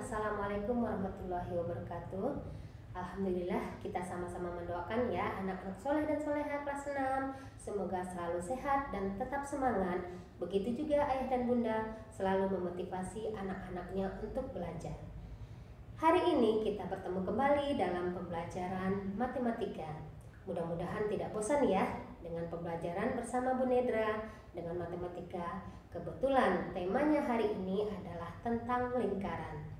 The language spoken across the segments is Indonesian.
Assalamualaikum warahmatullahi wabarakatuh. Alhamdulillah kita sama-sama mendoakan ya anak-anak soleh dan soleha kelas 6 semoga selalu sehat dan tetap semangat. Begitu juga ayah dan bunda selalu memotivasi anak-anaknya untuk belajar. Hari ini kita bertemu kembali dalam pembelajaran matematika. Mudah-mudahan tidak bosan ya dengan pembelajaran bersama Bu Nedra dengan matematika. Kebetulan temanya hari ini adalah tentang lingkaran.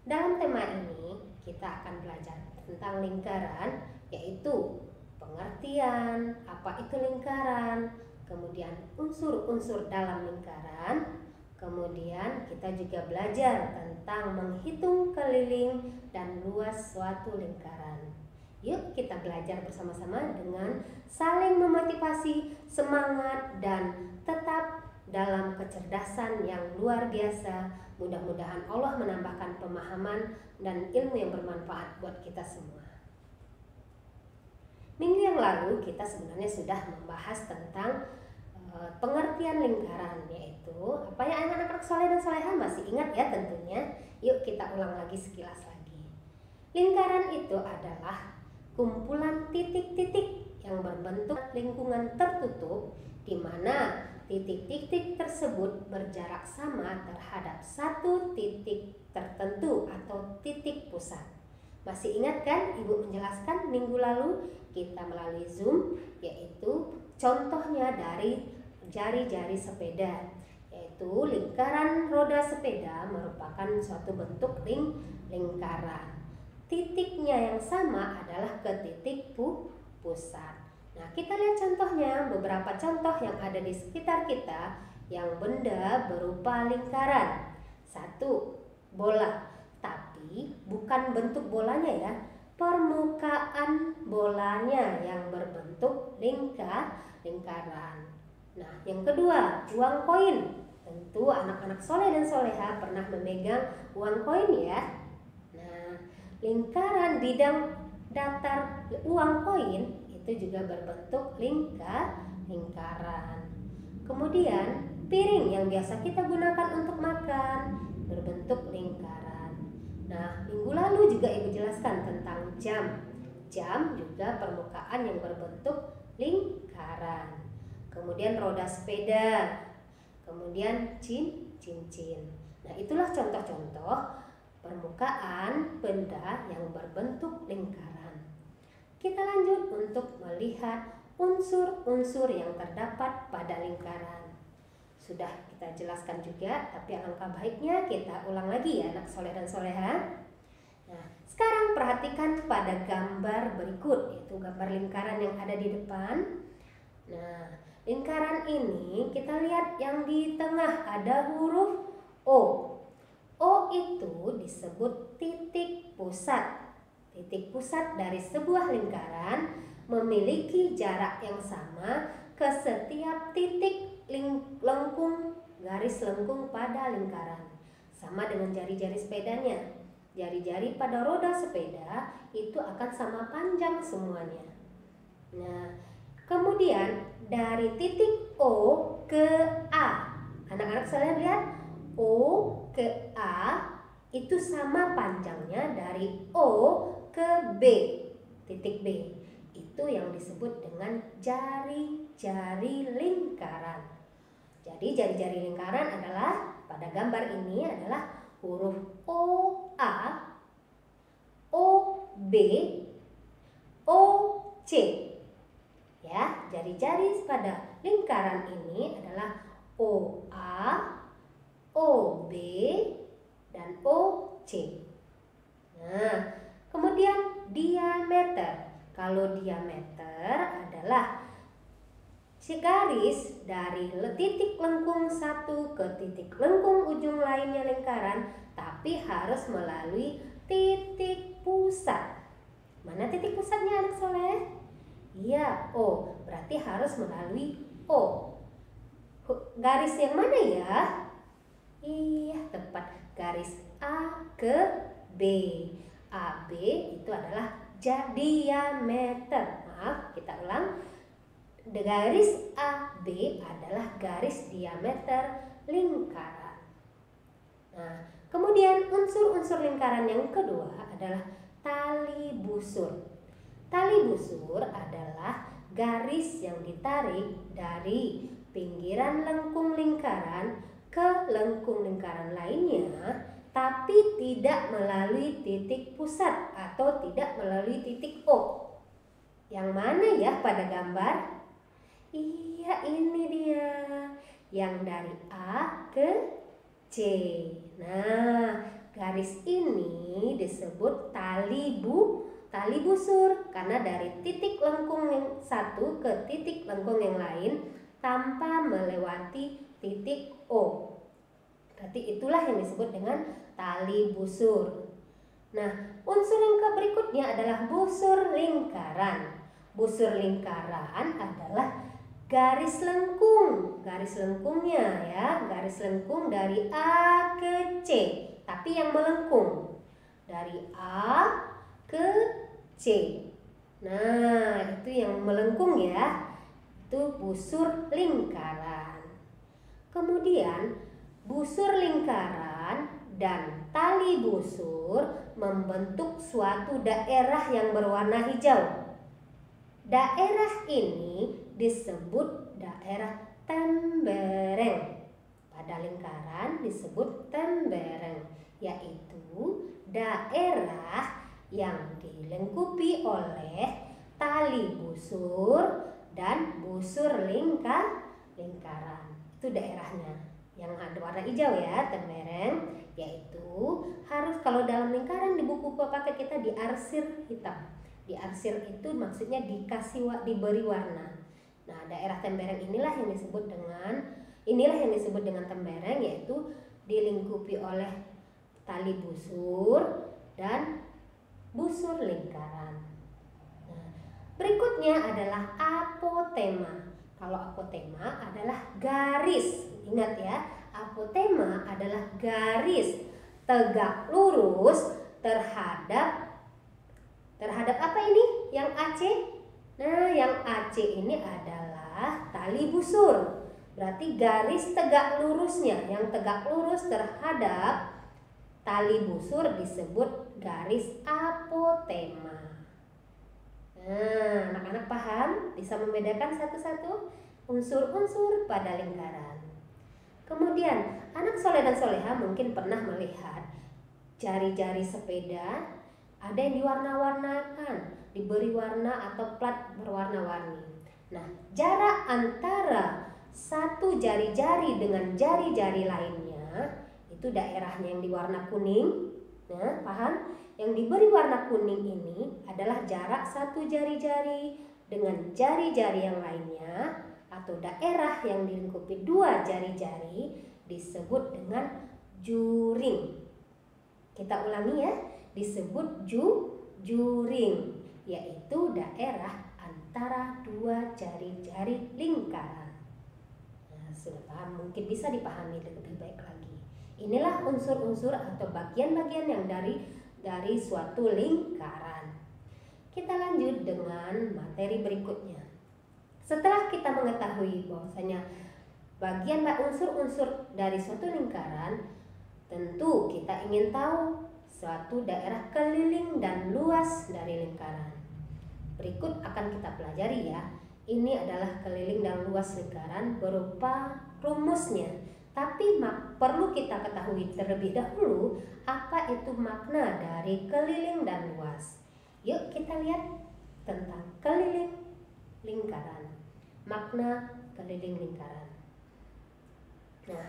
Dalam tema ini kita akan belajar tentang lingkaran, yaitu pengertian, apa itu lingkaran, kemudian unsur-unsur dalam lingkaran, kemudian kita juga belajar tentang menghitung keliling dan luas suatu lingkaran. Yuk kita belajar bersama-sama dengan saling memotivasi, semangat, dan tetap dalam kecerdasan yang luar biasa. Mudah-mudahan Allah menambahkan pemahaman dan ilmu yang bermanfaat buat kita semua. Minggu yang lalu kita sebenarnya sudah membahas tentang pengertian lingkaran, yaitu apa ya anak-anak soleh dan soleha masih ingat ya tentunya. Yuk kita ulang lagi sekilas lagi. Lingkaran itu adalah kumpulan titik-titik yang berbentuk lingkungan tertutup di mana titik-titik tersebut berjarak sama terhadap satu titik tertentu atau titik pusat. Masih ingat kan Ibu menjelaskan minggu lalu kita melalui Zoom, yaitu contohnya dari jari-jari sepeda, yaitu lingkaran roda sepeda merupakan suatu bentuk lingkaran. Titiknya yang sama adalah ke titik pusat. Nah, kita lihat contohnya, beberapa contoh yang ada di sekitar kita yang benda berupa lingkaran. 1. Bola, tapi bukan bentuk bolanya ya, permukaan bolanya yang berbentuk lingkaran. Nah, yang kedua, uang koin. Tentu anak-anak soleh dan soleha pernah memegang uang koin ya. Nah, lingkaran bidang datar uang koin itu juga berbentuk lingkaran. Kemudian piring yang biasa kita gunakan untuk makan berbentuk lingkaran. Nah, minggu lalu juga Ibu jelaskan tentang jam. Jam juga permukaan yang berbentuk lingkaran. Kemudian roda sepeda. Kemudian cincin. Nah, itulah contoh-contoh permukaan benda yang berbentuk lingkaran. Kita lanjut untuk melihat unsur-unsur yang terdapat pada lingkaran. Sudah kita jelaskan juga, tapi alangkah baiknya kita ulang lagi ya anak soleh dan soleha. Nah, sekarang perhatikan pada gambar berikut, yaitu gambar lingkaran yang ada di depan. Nah, lingkaran ini kita lihat yang di tengah ada huruf O. O itu disebut titik pusat. Titik pusat dari sebuah lingkaran memiliki jarak yang sama ke setiap titik lengkung garis lengkung pada lingkaran. Sama dengan jari-jari sepedanya. Jari-jari pada roda sepeda itu akan sama panjang semuanya. Nah, kemudian dari titik O ke A. Anak-anak sekalian lihat, O ke A itu sama panjangnya dari O ke B, titik B. Itu yang disebut dengan jari-jari lingkaran. Jadi jari-jari lingkaran adalah pada gambar ini adalah huruf O A, O B, O C. Ya, jari-jari pada lingkaran ini adalah O A, O B, dan O C. Nah, kemudian diameter. Kalau diameter adalah si garis dari titik lengkung satu ke titik lengkung ujung lainnya lingkaran, tapi harus melalui titik pusat. Mana titik pusatnya anak soleh? Iya, O. Berarti harus melalui O. Garis yang mana ya? Iya, tepat. Garis A ke B. AB itu adalah diameter. Maaf, kita ulang. Garis AB adalah garis diameter lingkaran. Nah, kemudian Kemudian unsur-unsur lingkaran yang kedua adalah tali busur. Tali busur adalah garis yang ditarik dari pinggiran lengkung lingkaran ke lengkung lingkaran lainnya, tapi tidak melalui titik pusat atau tidak melalui titik O. Yang mana ya pada gambar? Iya, ini dia. Yang dari A ke C. Nah, garis ini disebut tali busur karena dari titik lengkung yang satu ke titik lengkung yang lain tanpa melewati titik O. Berarti itulah yang disebut dengan tali busur. Nah, unsur yang berikutnya adalah busur lingkaran. Busur lingkaran adalah garis lengkung, garis lengkungnya ya, garis lengkung dari A ke C, tapi yang melengkung dari A ke C. Nah, itu yang melengkung ya, itu busur lingkaran. Kemudian busur lingkaran dan tali busur membentuk suatu daerah yang berwarna hijau. Daerah ini disebut daerah tembereng. Pada lingkaran disebut tembereng, yaitu daerah yang dilengkupi oleh tali busur dan busur lingkaran. Itu daerahnya yang ada warna hijau ya, tembereng, yaitu harus kalau dalam lingkaran di buku paket kita diarsir hitam. Diarsir itu maksudnya diberi warna. Nah, daerah tembereng inilah yang disebut dengan tembereng, yaitu dilingkupi oleh tali busur dan busur lingkaran. Nah, berikutnya adalah apotema. Kalau apotema adalah garis. Ingat ya, apotema adalah garis tegak lurus terhadap apa ini? Yang AC? Nah, yang AC ini adalah tali busur. Berarti garis tegak lurusnya, yang tegak lurus terhadap tali busur disebut garis apotema. Nah, anak-anak paham? Bisa membedakan satu-satu unsur-unsur pada lingkaran. Kemudian, anak soleh dan soleha mungkin pernah melihat jari-jari sepeda ada yang diwarna-warnakan, diberi warna atau plat berwarna-warni. Nah, jarak antara satu jari-jari dengan jari-jari lainnya itu daerahnya yang diwarna kuning. Nah, paham? Yang diberi warna kuning ini adalah jarak satu jari-jari dengan jari-jari yang lainnya, atau daerah yang dilingkupi dua jari-jari disebut dengan juring. Kita ulangi ya, disebut juring, yaitu daerah antara dua jari-jari lingkaran. Nah, sudah paham, mungkin bisa dipahami lebih baik lagi. Inilah unsur-unsur atau bagian-bagian yang dari suatu lingkaran. Kita lanjut dengan materi berikutnya. Setelah kita mengetahui bahwasanya bagian unsur-unsur dari suatu lingkaran, tentu kita ingin tahu suatu daerah keliling dan luas dari lingkaran. Berikut akan kita pelajari ya. Ini adalah keliling dan luas lingkaran berupa rumusnya. Tapi perlu kita ketahui terlebih dahulu apa itu makna dari keliling dan luas. Yuk kita lihat tentang keliling lingkaran. Makna keliling lingkaran. Nah,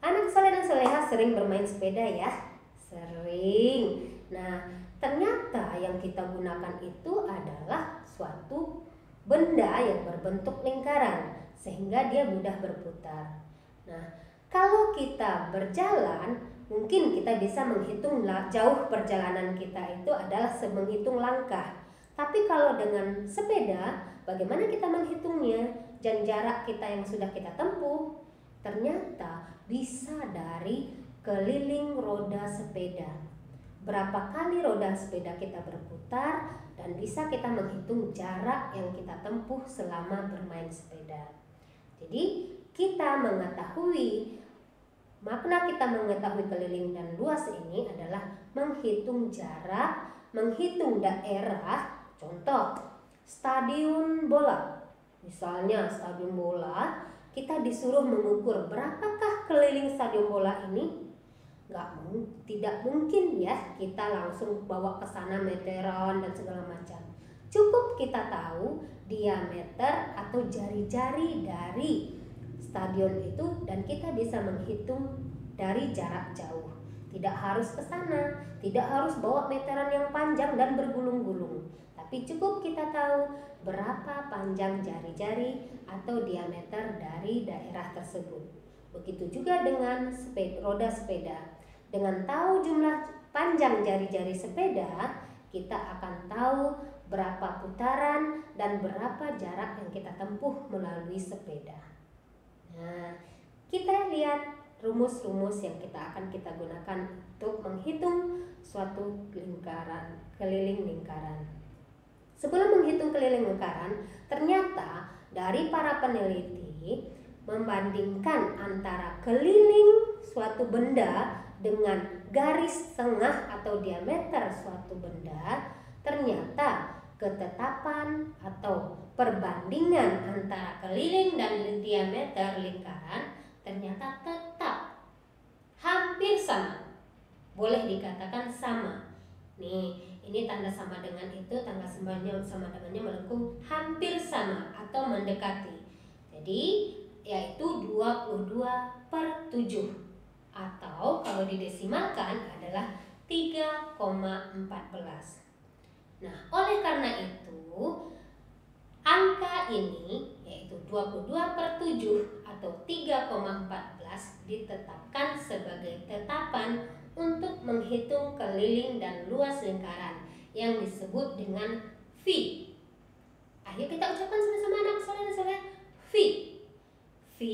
anak soleh dan soleha sering bermain sepeda ya. Sering. Nah, ternyata yang kita gunakan itu adalah suatu benda yang berbentuk lingkaran sehingga dia mudah berputar. Nah, kalau kita berjalan, mungkin kita bisa menghitung jauh perjalanan kita itu adalah menghitung langkah. Tapi kalau dengan sepeda, bagaimana kita menghitungnya dan jarak kita yang sudah kita tempuh? Ternyata bisa dari keliling roda sepeda. Berapa kali roda sepeda kita berputar, dan bisa kita menghitung jarak yang kita tempuh selama bermain sepeda. Jadi kita mengetahui Makna kita mengetahui keliling dan luas ini adalah menghitung jarak, menghitung daerah. Contoh, stadion bola. Misalnya stadion bola, kita disuruh mengukur berapakah keliling stadion bola ini. Tidak mungkin ya kita langsung bawa ke sana meteran dan segala macam. Cukup kita tahu diameter atau jari-jari dari stadion itu dan kita bisa menghitung dari jarak jauh. Tidak harus ke sana, tidak harus bawa meteran yang panjang dan bergulung-gulung. Tapi cukup kita tahu berapa panjang jari-jari atau diameter dari daerah tersebut. Begitu juga dengan roda sepeda. Dengan tahu jumlah panjang jari-jari sepeda, kita akan tahu berapa putaran dan berapa jarak yang kita tempuh melalui sepeda. Nah, kita lihat rumus-rumus yang akan kita gunakan untuk menghitung suatu keliling lingkaran. Sebelum menghitung keliling lingkaran, ternyata dari para peneliti membandingkan antara keliling suatu benda dengan garis tengah atau diameter suatu benda, ternyata ketetapan atau perbandingan antara keliling dan diameter lingkaran ternyata tetap hampir sama. Boleh dikatakan sama. Nih, ini tanda sama dengan itu, tanda sama dengannya melengkung hampir sama atau mendekati. Jadi, yaitu 22/7. Atau kalau didesimalkan adalah 3,14. Nah, oleh karena itu angka ini yaitu 22/7 atau 3,14 ditetapkan sebagai tetapan untuk menghitung keliling dan luas lingkaran yang disebut dengan V. Ayo kita ucapkan sama-sama anak soleh dan soleh. V. V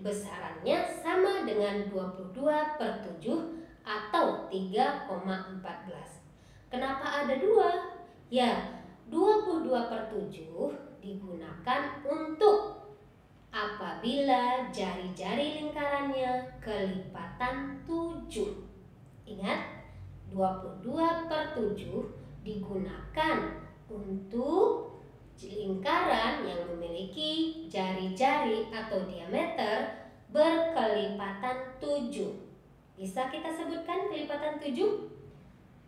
besarannya sama dengan 22/7 atau 3,14. Kenapa ada 2? Ya, 22/7 digunakan untuk apabila jari-jari lingkarannya kelipatan 7. Ingat, 22/7 digunakan untuk lingkaran yang memiliki jari-jari atau diameter berkelipatan 7. Bisa kita sebutkan kelipatan 7?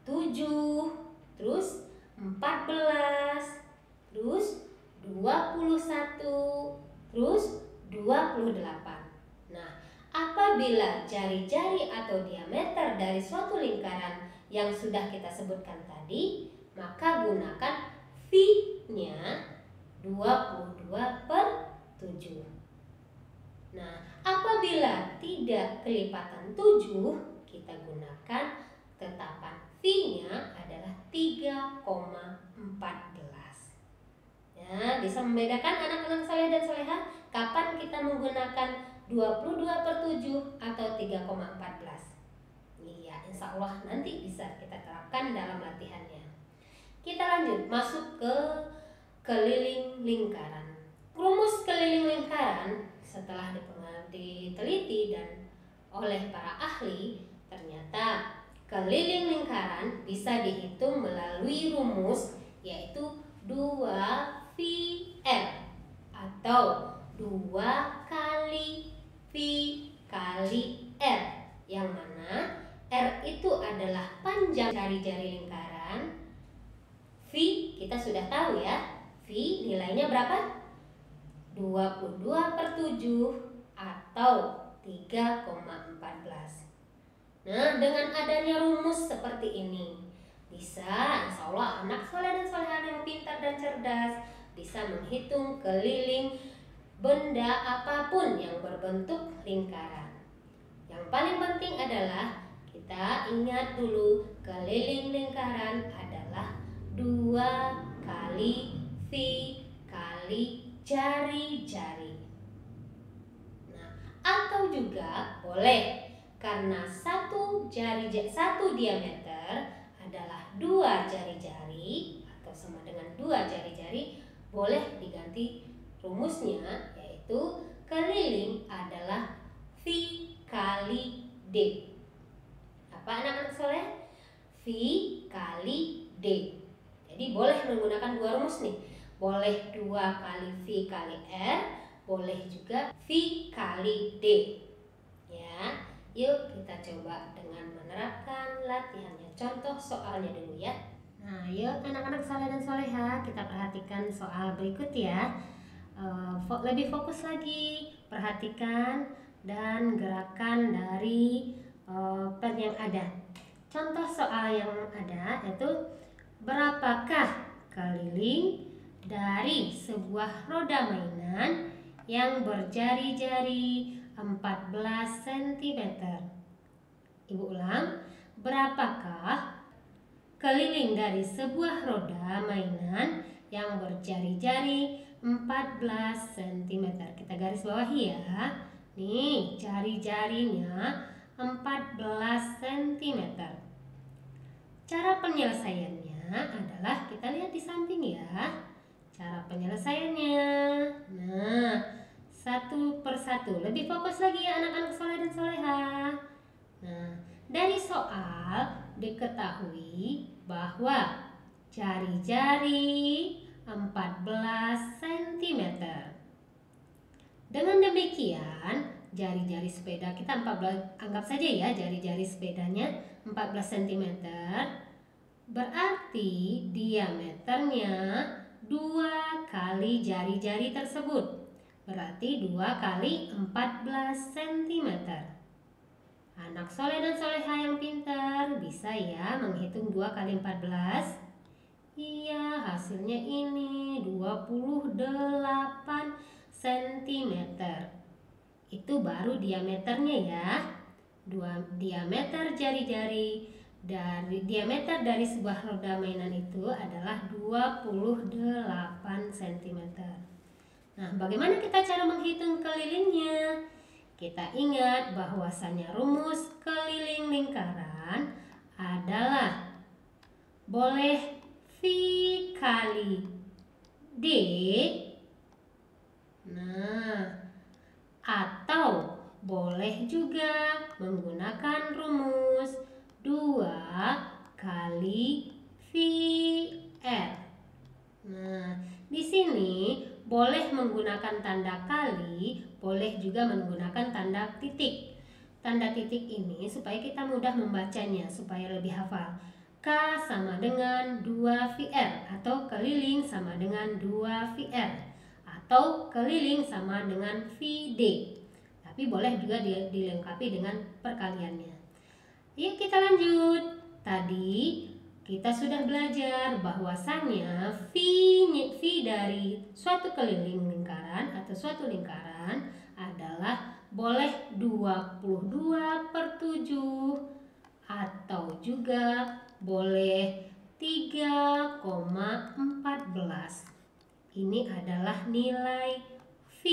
7, terus 14, terus 21, terus 28. Nah, apabila jari-jari atau diameter dari suatu lingkaran yang sudah kita sebutkan tadi, maka gunakan V-nya 22/7. Nah, apabila tidak kelipatan 7, kita gunakan tetapan V-nya adalah 3,14. Ya, bisa membedakan anak-anak soleh dan soleha kapan kita menggunakan 22/7 atau 3,14. Iya, insya Allah nanti bisa kita terapkan dalam latihannya. Kita lanjut masuk ke keliling lingkaran. Rumus keliling lingkaran setelah diteliti dan oleh para ahli, ternyata keliling lingkaran bisa dihitung melalui rumus yaitu 2VR atau 2 kali V kali R, yang mana R itu adalah panjang jari-jari lingkaran. V kita sudah tahu ya, V nilainya berapa? 22/7 atau 3,14. Nah, dengan adanya rumus seperti ini, bisa insya Allah anak soleh dan soleha yang pintar dan cerdas bisa menghitung keliling benda apapun yang berbentuk lingkaran. Yang paling penting adalah kita ingat dulu keliling lingkaran adalah 2 kali V kali jari-jari. Nah, atau juga boleh karena satu diameter adalah 2 jari-jari atau sama dengan 2 jari-jari, boleh diganti rumusnya yaitu keliling adalah V kali D. Apa anak-anak soleh? V kali D. Jadi boleh menggunakan dua rumus nih. Boleh 2 kali V kali R, boleh juga V kali D. Ya, yuk kita coba dengan menerapkan latihannya. Contoh soalnya dulu ya. Nah, yuk anak-anak soleh dan soleha, kita perhatikan soal berikut ya. Lebih fokus lagi, perhatikan dan gerakan dari pen yang ada. Contoh soal yang ada yaitu berapakah keliling dari sebuah roda mainan yang berjari-jari 14 cm. Ibu ulang, berapakah keliling dari sebuah roda mainan yang berjari-jari 14 cm. Kita garis bawahi ya. Nih, jari-jarinya 14 cm. Cara penyelesaiannya adalah kita lihat di samping ya. Cara penyelesaiannya. Nah, satu persatu. Lebih fokus lagi ya anak-anak soleh dan soleha. Nah, dari soal diketahui bahwa jari-jari 14 cm. Dengan demikian, jari-jari sepeda kita 14, anggap saja ya jari-jari sepedanya 14 cm. Berarti diameternya 2 kali jari-jari tersebut. Berarti 2 kali 14 cm. Anak soleh dan soleha yang pintar bisa ya menghitung 2 kali 14. Iya, hasilnya ini 28 cm. Itu baru diameternya ya. Diameter jari-jari diameter dari sebuah roda mainan itu adalah 28 cm. Nah, bagaimana kita cara menghitung kelilingnya? Kita ingat bahwasanya rumus keliling lingkaran adalah boleh V kali D. Nah, atau boleh juga menggunakan rumus 2 kali VR. Nah, di sini boleh menggunakan tanda kali, boleh juga menggunakan tanda titik. Tanda titik ini supaya kita mudah membacanya, supaya lebih hafal. K sama dengan 2VR atau keliling sama dengan 2VR atau keliling sama dengan VD. Tapi boleh juga dilengkapi dengan perkaliannya. Yuk kita lanjut. Tadi kita sudah belajar bahwasannya V dari suatu keliling lingkaran atau suatu lingkaran adalah boleh 22/7 atau juga boleh 3,14. Ini adalah nilai V.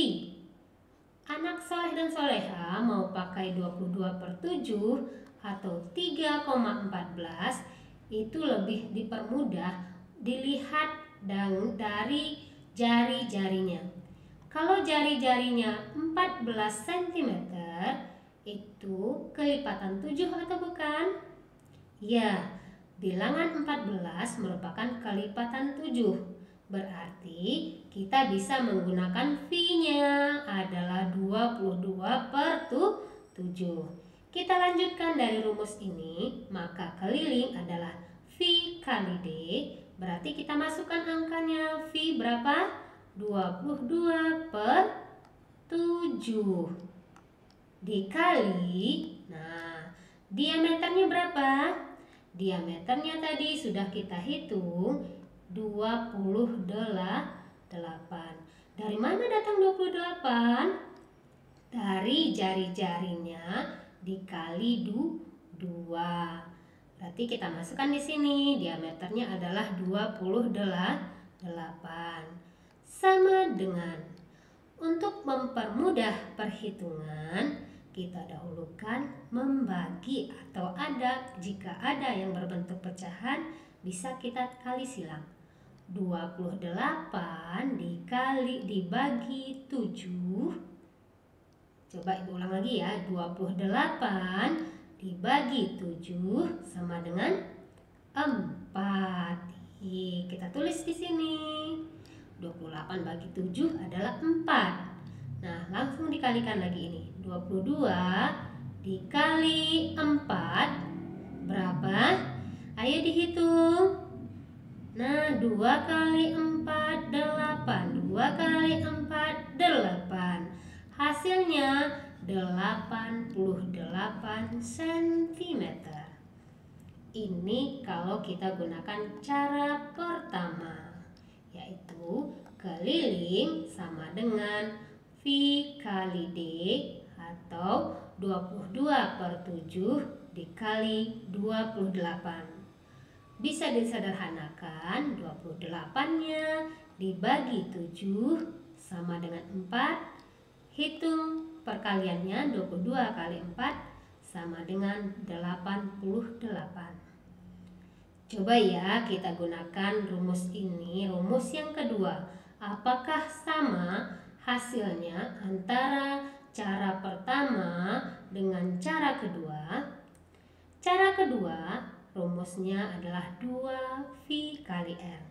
Anak soleh dan soleha mau pakai 22/7 atau 3,14 itu lebih dipermudah dilihat dari jari-jarinya. Kalau jari-jarinya 14 cm itu kelipatan 7 atau bukan? Ya, bilangan 14 merupakan kelipatan 7. Berarti kita bisa menggunakan V-nya adalah 22/7. Kita lanjutkan dari rumus ini, maka keliling adalah V kali D. Berarti kita masukkan angkanya V berapa? 22/7 dikali, nah diameternya berapa? Diameternya tadi sudah kita hitung 28. Dari mana datang 28? Dari jari-jarinya dikali 2. Berarti kita masukkan di sini diameternya adalah 28. Sama dengan, untuk mempermudah perhitungan, kita dahulukan membagi atau jika ada yang berbentuk pecahan bisa kita kali silang. 28 dibagi 7 Coba Ibu ulang lagi ya. 28 dibagi 7 sama dengan 4. Kita tulis di sini. 28 bagi 7 adalah 4. Nah, langsung dikalikan lagi ini. 22 dikali 4 berapa? Ayo dihitung. Nah, 2 kali 4 8. 2 kali 4 8. Hasilnya 88 cm. Ini kalau kita gunakan cara pertama, yaitu keliling sama dengan V kali D atau 22/7 dikali 28. Bisa disederhanakan, 28-nya dibagi 7 sama dengan 4. Hitung perkaliannya, 22 kali 4 sama dengan 88. Coba ya kita gunakan rumus ini, rumus yang kedua. Apakah sama hasilnya antara cara pertama dengan cara kedua? Cara kedua, rumusnya adalah 2V kali R.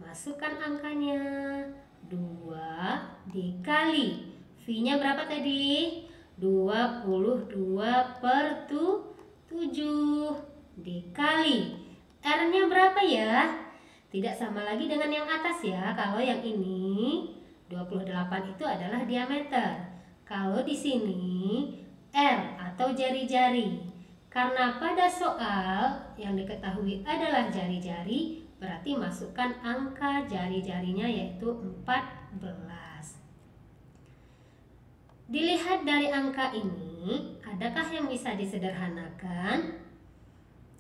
Masukkan angkanya. 2 dikali. V-nya berapa tadi? 22/7 dikali. R-nya berapa ya? Tidak sama lagi dengan yang atas ya. Kalau yang ini 28 itu adalah diameter. Kalau di sini R atau jari-jari. Karena pada soal yang diketahui adalah jari-jari, berarti masukkan angka jari-jarinya yaitu 14. Dilihat dari angka ini, adakah yang bisa disederhanakan?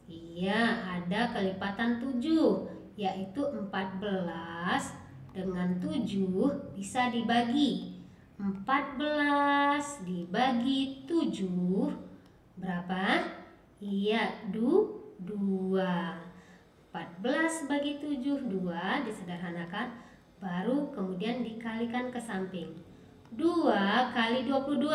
Iya, ada kelipatan 7, yaitu 14 dengan 7 bisa dibagi. 14 dibagi 7 berapa? Iya, 2. 14 bagi 7, 2 disederhanakan, baru kemudian dikalikan ke samping. 2 kali 22,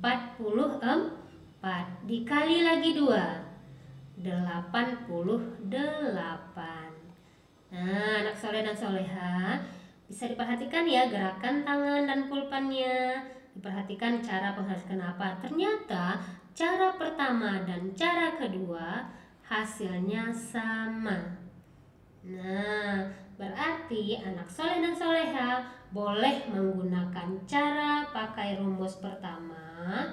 44. Dikali lagi 2, 88. Nah, anak soleh dan soleha, bisa diperhatikan ya gerakan tangan dan pulpennya. Diperhatikan cara penghasilan apa. Ternyata cara pertama dan cara kedua hasilnya sama. Nah, berarti anak soleh dan soleha boleh menggunakan cara pakai rumus pertama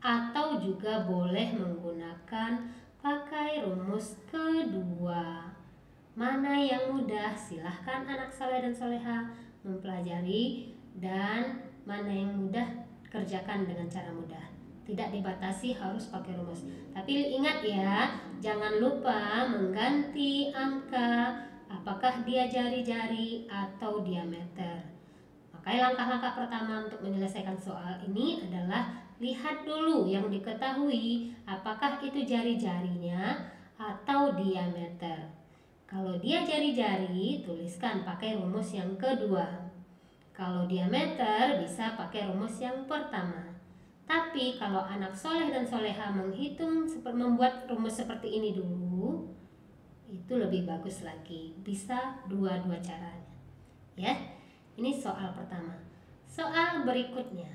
atau juga boleh menggunakan pakai rumus kedua. Mana yang mudah? Silahkan anak soleh dan soleha mempelajari, dan mana yang mudah kerjakan dengan cara mudah. Tidak dibatasi harus pakai rumus. Tapi ingat ya, jangan lupa mengganti angka, apakah dia jari-jari atau diameter. Makanya langkah-langkah pertama untuk menyelesaikan soal ini adalah lihat dulu yang diketahui, apakah itu jari-jarinya atau diameter. Kalau dia jari-jari, tuliskan pakai rumus yang kedua. Kalau diameter, bisa pakai rumus yang pertama. Tapi kalau anak soleh dan soleha menghitung, membuat rumus seperti ini dulu, itu lebih bagus lagi. Bisa dua-dua caranya. Ya, ini soal pertama. Soal berikutnya.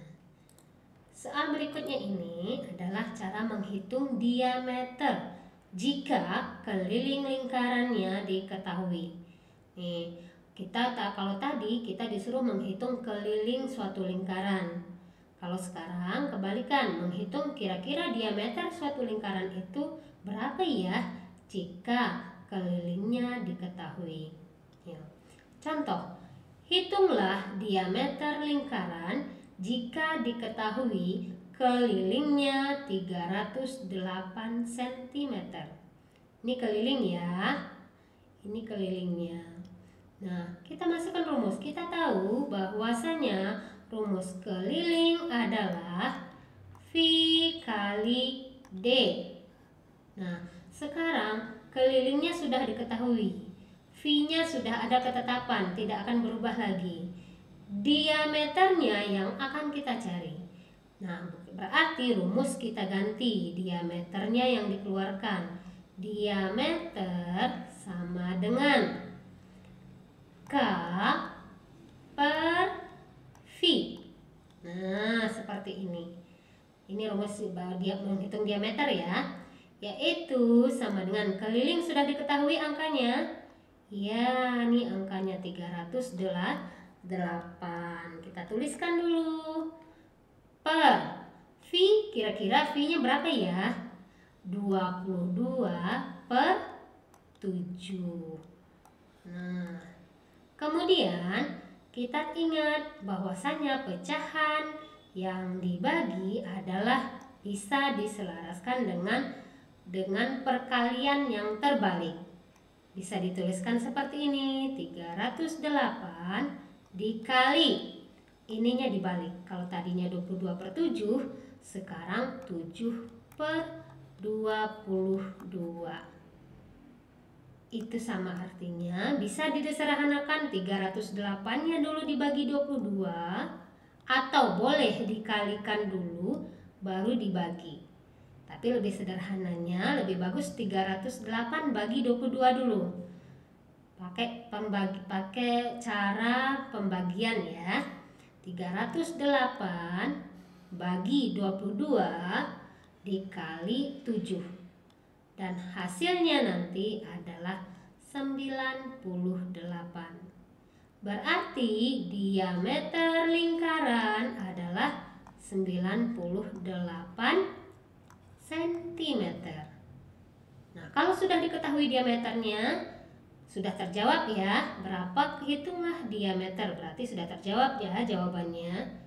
Soal berikutnya ini adalah cara menghitung diameter jika keliling lingkarannya diketahui. Nih, kalau tadi kita disuruh menghitung keliling suatu lingkaran. Kalau sekarang kebalikan, menghitung kira-kira diameter suatu lingkaran itu berapa ya jika kelilingnya diketahui. Ya. Contoh, hitunglah diameter lingkaran jika diketahui kelilingnya 308 cm. Ini keliling ya. Ini kelilingnya. Nah, kita masukkan rumus. Kita tahu bahwasanya rumus keliling adalah V kali D. Nah, sekarang kelilingnya sudah diketahui. V-nya sudah ada ketetapan, tidak akan berubah lagi. diameternya yang akan kita cari. Nah, berarti rumus kita ganti, diameternya yang dikeluarkan. Diameter sama dengan K per V. Nah, seperti ini. Ini rumus dia menghitung diameter ya. Yaitu sama dengan keliling sudah diketahui angkanya. Ya, ini angkanya 308. Kita tuliskan dulu. Per V, kira-kira V-nya berapa ya? 22 per 7. Nah, kemudian kita ingat bahwasanya pecahan yang dibagi adalah bisa diselaraskan dengan perkalian yang terbalik. Bisa dituliskan seperti ini, 308 dikali, ininya dibalik. Kalau tadinya 22 per 7, sekarang 7 per 22. Itu sama artinya, bisa disederhanakan 308-nya dulu dibagi 22, atau boleh dikalikan dulu baru dibagi. Tapi lebih sederhananya, lebih bagus 308 bagi 22 dulu. Pakai cara pembagian ya. 308 bagi 22 dikali 7. Dan hasilnya nanti adalah 98. Berarti diameter lingkaran adalah 98 cm. Nah, kalau sudah diketahui diameternya, sudah terjawab ya. Berapa? Hitunglah diameter, berarti sudah terjawab ya jawabannya.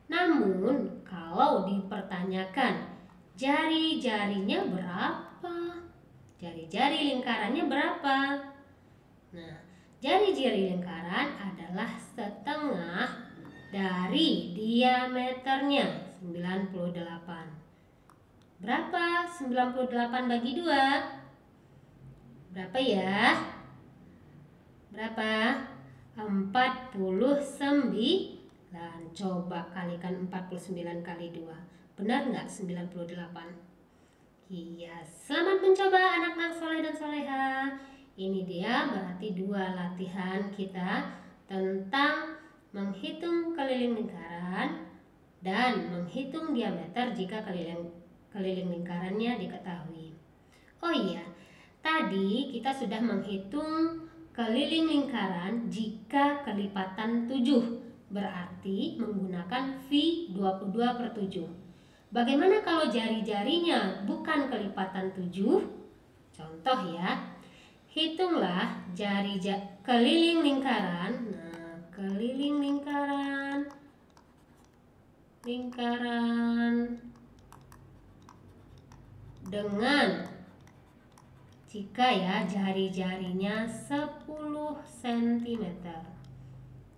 Namun, kalau dipertanyakan jari-jarinya berapa? Jari-jari lingkarannya berapa? Nah, jari-jari lingkaran adalah setengah dari diameternya, 98. Berapa 98 bagi 2? Berapa ya? Berapa? 49. Coba kalikan 49 kali 2. Benar nggak 98? Iya, selamat mencoba anak-anak soleh dan soleha. Ini dia berarti 2 latihan kita tentang menghitung keliling lingkaran dan menghitung diameter jika keliling lingkarannya diketahui. Oh iya, tadi kita sudah menghitung keliling lingkaran jika kelipatan 7, berarti menggunakan V 22 per 7. Bagaimana kalau jari-jarinya bukan kelipatan 7? Contoh ya, hitunglah keliling lingkaran. Nah, keliling lingkaran dengan jika ya jari-jarinya 10 cm.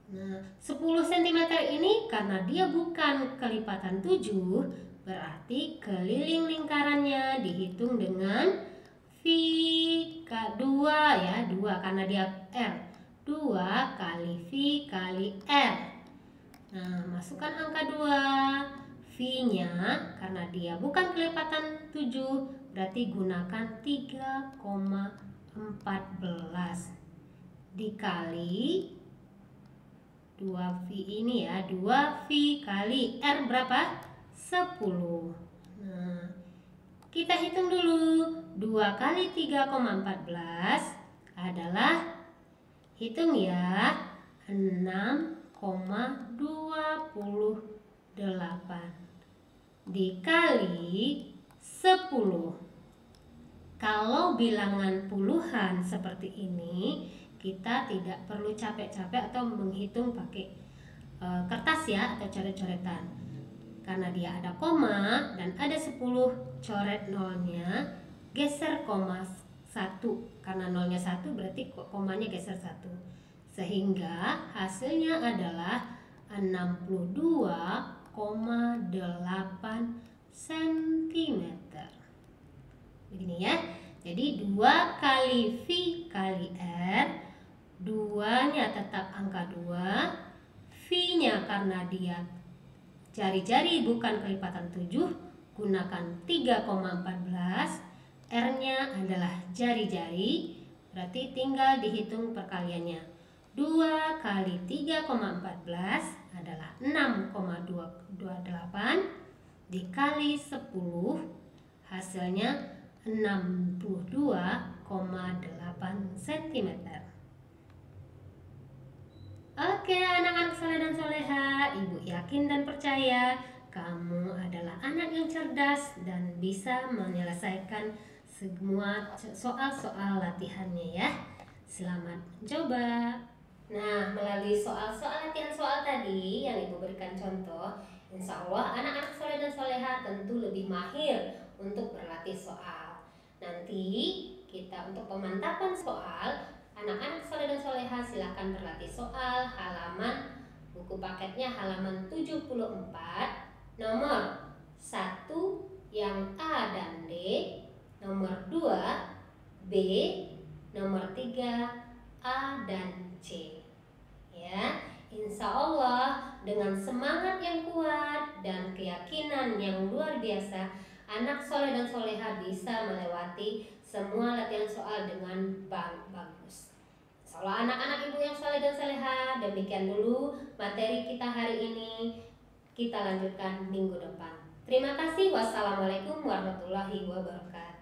Nah, 10 cm ini karena dia bukan kelipatan 7, berarti keliling lingkarannya dihitung dengan V K2 ya, 2 karena dia R. 2 kali V kali R. Nah, masukkan angka 2. V-nya karena dia bukan kelipatan 7, berarti gunakan 3,14 dikali 2V ini ya, 2V kali R berapa? 10. Nah, kita hitung dulu. 2 kali 3,14 adalah, hitung ya, 6,28 dikali 10. Kalau bilangan puluhan seperti ini, kita tidak perlu capek-capek atau menghitung pakai kertas ya atau coret-coretan. Karena dia ada koma dan ada 10 coret nolnya, geser koma 1. Karena nolnya 1 berarti komanya geser 1. Sehingga hasilnya adalah 62,8 cm. Begini ya. Jadi 2 kali V kali R, 2-nya tetap angka 2, V-nya karena dia jari-jari bukan kelipatan 7, gunakan 3,14. R-nya adalah jari-jari, berarti tinggal dihitung perkaliannya. 2 kali 3,14 adalah 6,28 dikali 10, hasilnya 62,8 cm. Oke, anak-anak soleh dan soleha, Ibu yakin dan percaya kamu adalah anak yang cerdas dan bisa menyelesaikan semua soal-soal latihannya ya. Selamat coba. Nah, melalui soal-soal latihan soal tadi yang Ibu berikan contoh, insya Allah anak-anak soleh dan soleha tentu lebih mahir untuk berlatih soal. Nanti kita untuk pemantapan soal, anak-anak soleh dan soleha silahkan berlatih soal halaman buku paketnya halaman 74, nomor 1 yang A dan D, nomor 2 B, nomor 3 A dan C. Ya, insya Allah dengan semangat yang kuat dan keyakinan yang luar biasa, anak soleh dan soleha bisa melewati semua latihan soal dengan bagus. Insya Allah anak-anak ibu yang soleh dan soleha, demikian dulu materi kita hari ini. Kita lanjutkan minggu depan. Terima kasih. Wassalamualaikum warahmatullahi wabarakatuh.